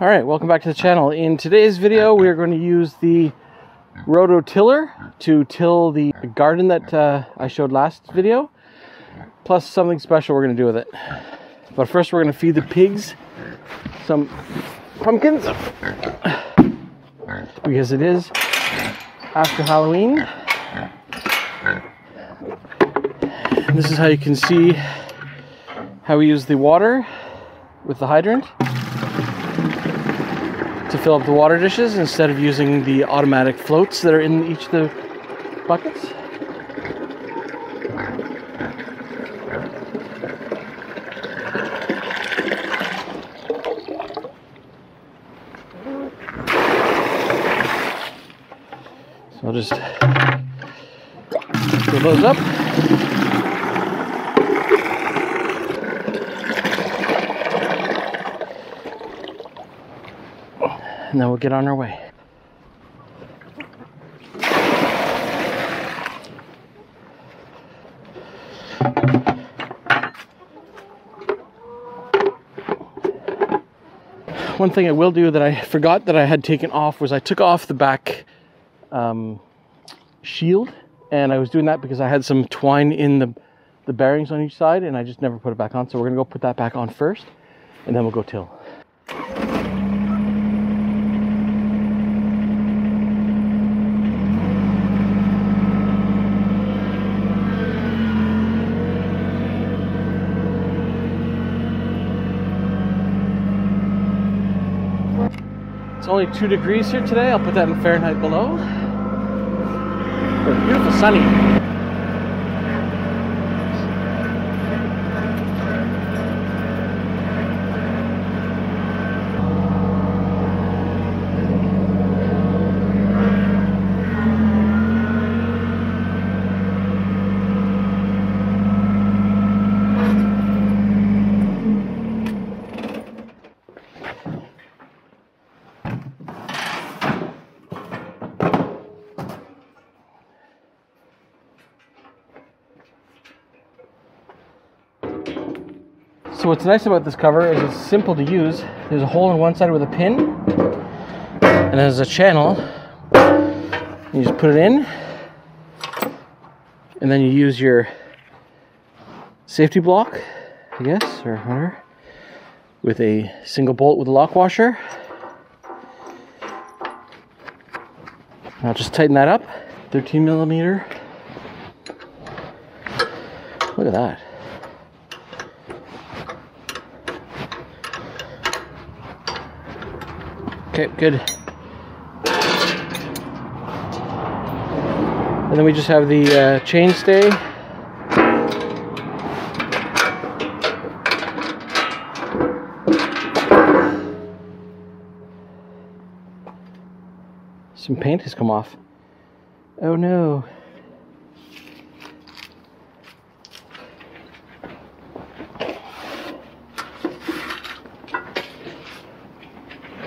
Alright, welcome back to the channel. In today's video we are going to use the rototiller to till the garden that I showed last video, plus something special we're going to do with it. But first we're going to feed the pigs some pumpkins because it is after Halloween. And this is how you can see how we use the water with the hydrant to fill up the water dishes instead of using the automatic floats that are in each of the buckets. So I'll just fill those up. And then we'll get on our way. One thing I will do that I forgot that I had taken off was I took off the back shield, and I was doing that because I had some twine in the bearings on each side, and I just never put it back on. So we're gonna go put that back on first, and then we'll go till. It's only 2 degrees here today. I'll put that in Fahrenheit below. It's beautiful sunny. So what's nice about this cover is it's simple to use. There's a hole on one side with a pin, and there's a channel. You just put it in, and then you use your safety block, I guess, or whatever, with a single bolt with a lock washer. And I'll just tighten that up. 13 millimeter. Look at that. Okay, good. And then we just have the chainstay. Some paint has come off. Oh no.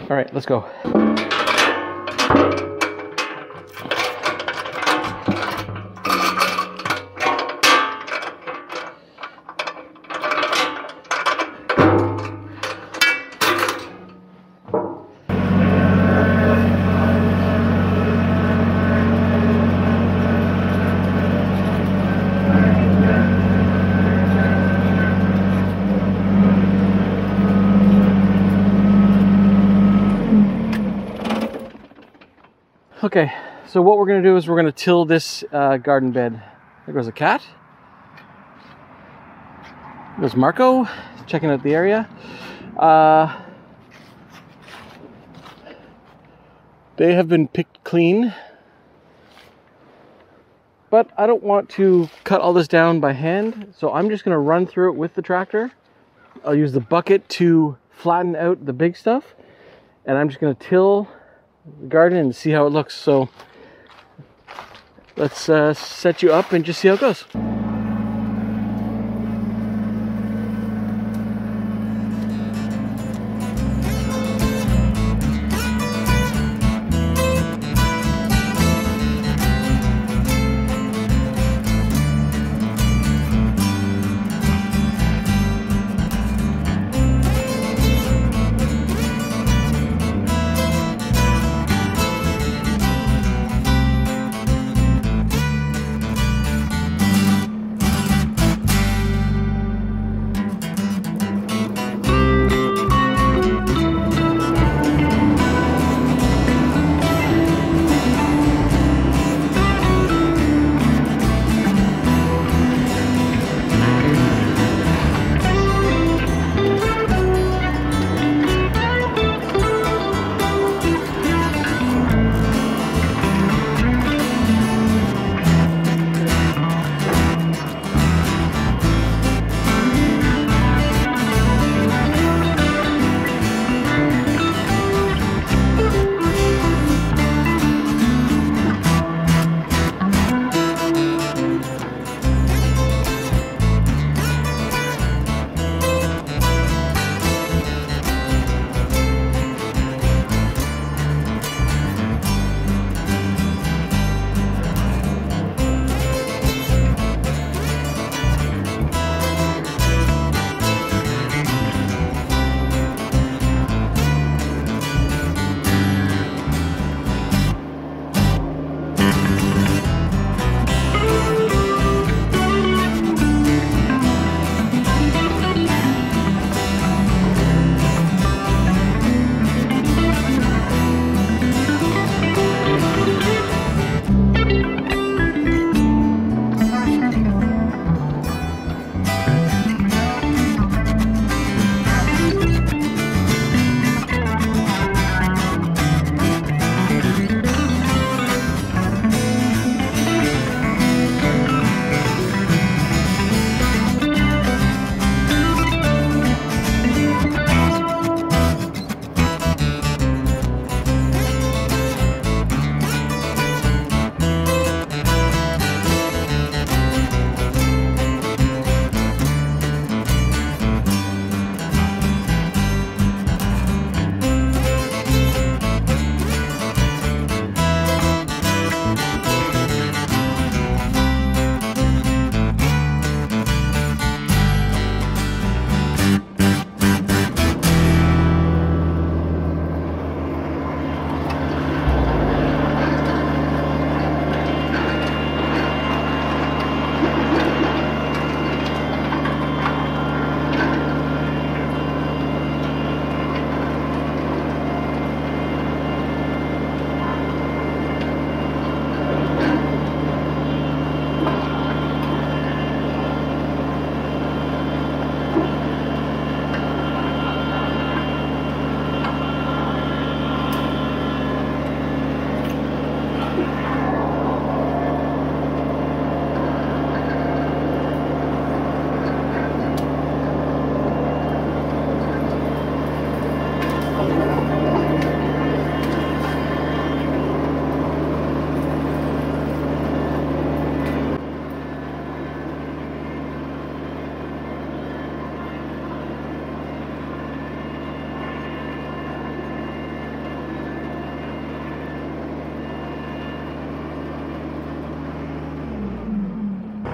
All right, let's go. Okay, so what we're going to do is we're going to till this garden bed. There goes a cat. There's Marco checking out the area. They have been picked clean, but I don't want to cut all this down by hand, so I'm just going to run through it with the tractor. I'll use the bucket to flatten out the big stuff, and I'm just going to till the garden and see how it looks. So let's set you up and just see how it goes.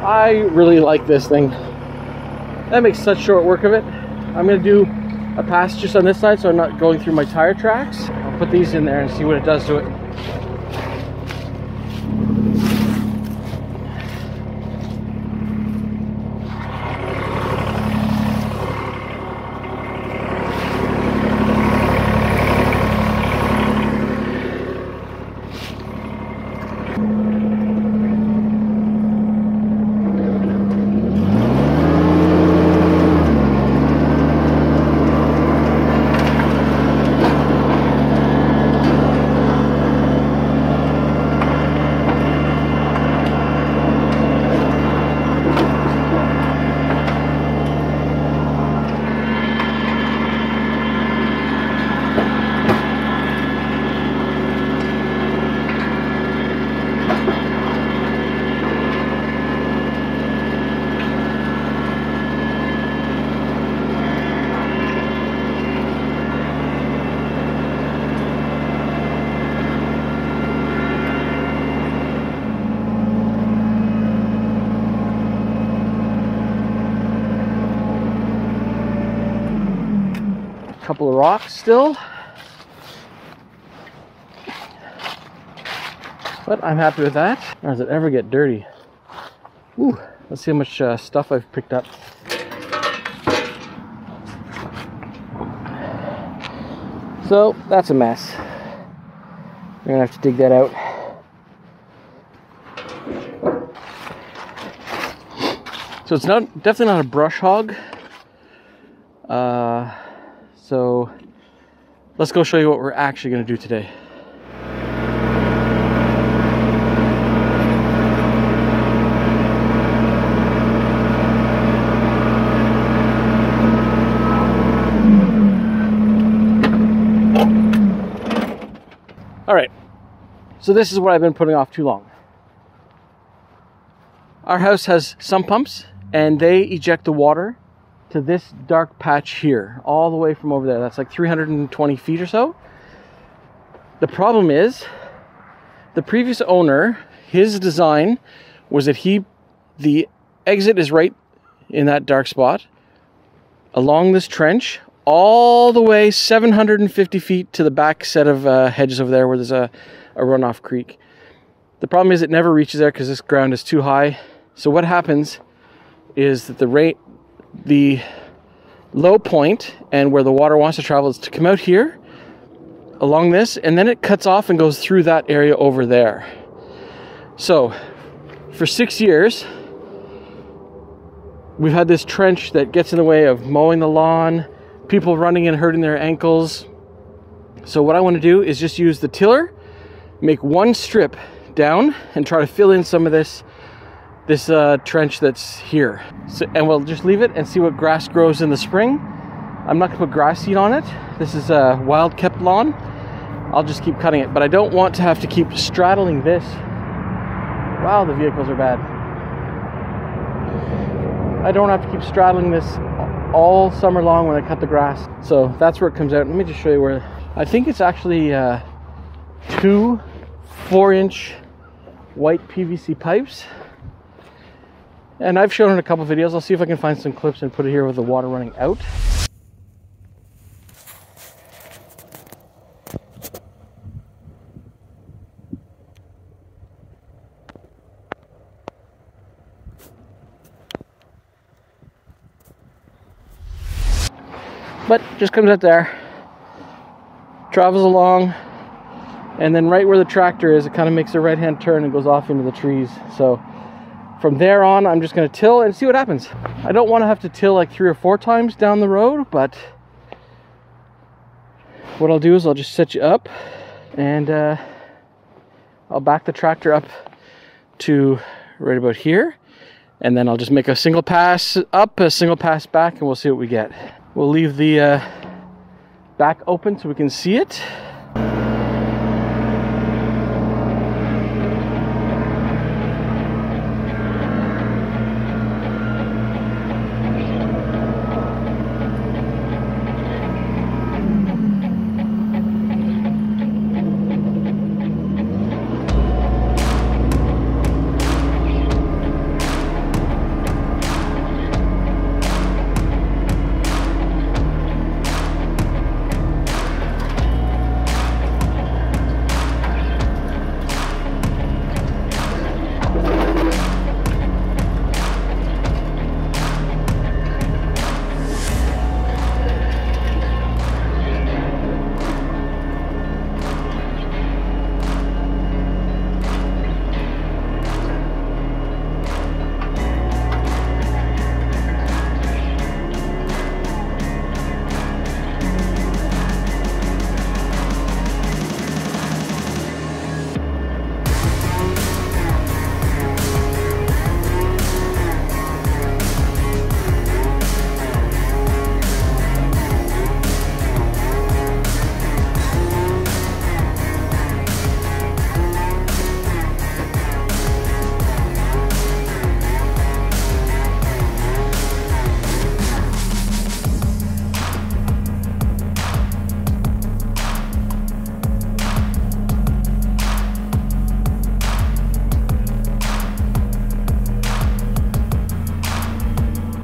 I really like this thing. That makes such short work of it. I'm gonna do a pass just on this side so I'm not going through my tire tracks. I'll put these in there and see what it does to it. Couple of rocks still, but I'm happy with that. Or does it ever get dirty? Ooh, let's see how much stuff I've picked up. So that's a mess. We're gonna have to dig that out. So it's definitely not a brush hog. So let's go show you what we're actually going to do today. All right, so this is what I've been putting off too long. Our house has sump pumps and they eject the water to this dark patch here, all the way from over there. That's like 320 feet or so. The problem is, the previous owner, his design was that the exit is right in that dark spot, along this trench, all the way 750 feet to the back set of hedges over there where there's a runoff creek. The problem is it never reaches there because this ground is too high. So what happens is that the low point and where the water wants to travel is to come out here along this, and then it cuts off and goes through that area over there. So for 6 years we've had this trench that gets in the way of mowing the lawn, people running and hurting their ankles. So what I want to do is just use the tiller, make one strip down and try to fill in some of this trench that's here. So, and we'll just leave it and see what grass grows in the spring. I'm not gonna put grass seed on it. This is a wild kept lawn. I'll just keep cutting it, but I don't want to have to keep straddling this. Wow, the vehicles are bad. I don't have to keep straddling this all summer long when I cut the grass. So that's where it comes out. Let me just show you where. I think it's actually 2 4-inch white PVC pipes. And I've shown it in a couple videos. I'll see if I can find some clips and put it here with the water running out. But just comes out there, travels along, and then right where the tractor is, it kind of makes a right-hand turn and goes off into the trees. So from there on, I'm just going to till and see what happens. I don't want to have to till like 3 or 4 times down the road, but what I'll do is I'll just set you up and I'll back the tractor up to right about here, and then I'll just make a single pass up, a single pass back, and we'll see what we get. We'll leave the back open so we can see it.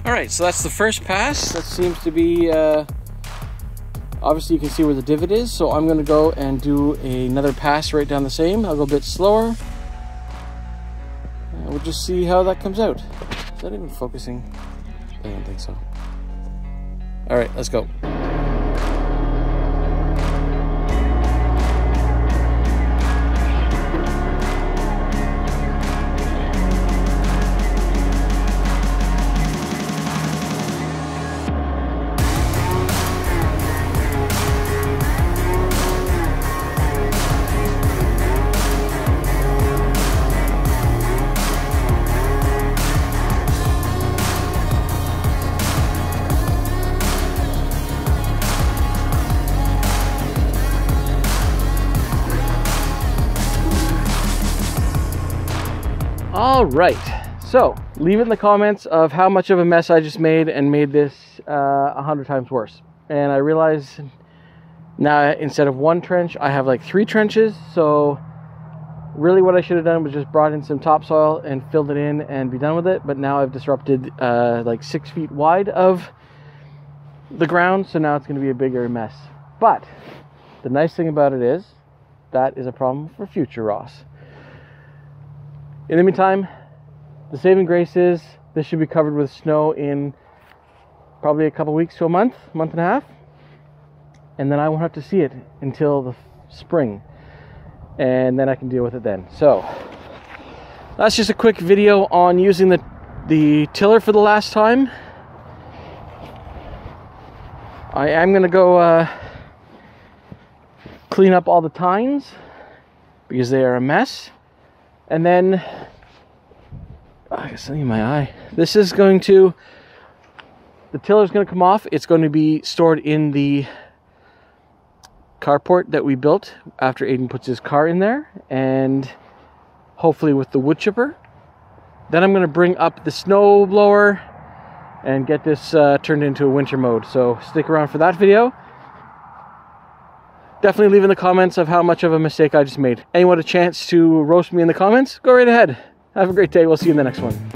Alright, so that's the first pass. That seems to be, obviously you can see where the divot is, so I'm going to go and do another pass right down the same. I'll go a bit slower. And we'll just see how that comes out. Is that even focusing? I don't think so. Alright, let's go. All right, so leave it in the comments of how much of a mess I just made and made this 100 times worse. And I realize now instead of one trench, I have like 3 trenches. So really what I should have done was just brought in some topsoil and filled it in and be done with it. But now I've disrupted like 6 feet wide of the ground. So now it's going to be a bigger mess. But the nice thing about it is that is a problem for future Ross. In the meantime, the saving grace is this should be covered with snow in probably a couple weeks to a month and a half. And then I won't have to see it until the spring. And then I can deal with it then. So that's just a quick video on using the tiller for the last time. I am going to go clean up all the tines because they are a mess. And then, I got something in my eye. This is going to, the tiller's going to come off. It's going to be stored in the carport that we built after Aiden puts his car in there. And hopefully with the wood chipper. Then I'm going to bring up the snow blower and get this turned into a winter mode. So stick around for that video. Definitely leave in the comments of how much of a mistake I just made. Anyone a chance to roast me in the comments? Go right ahead. Have a great day. We'll see you in the next one.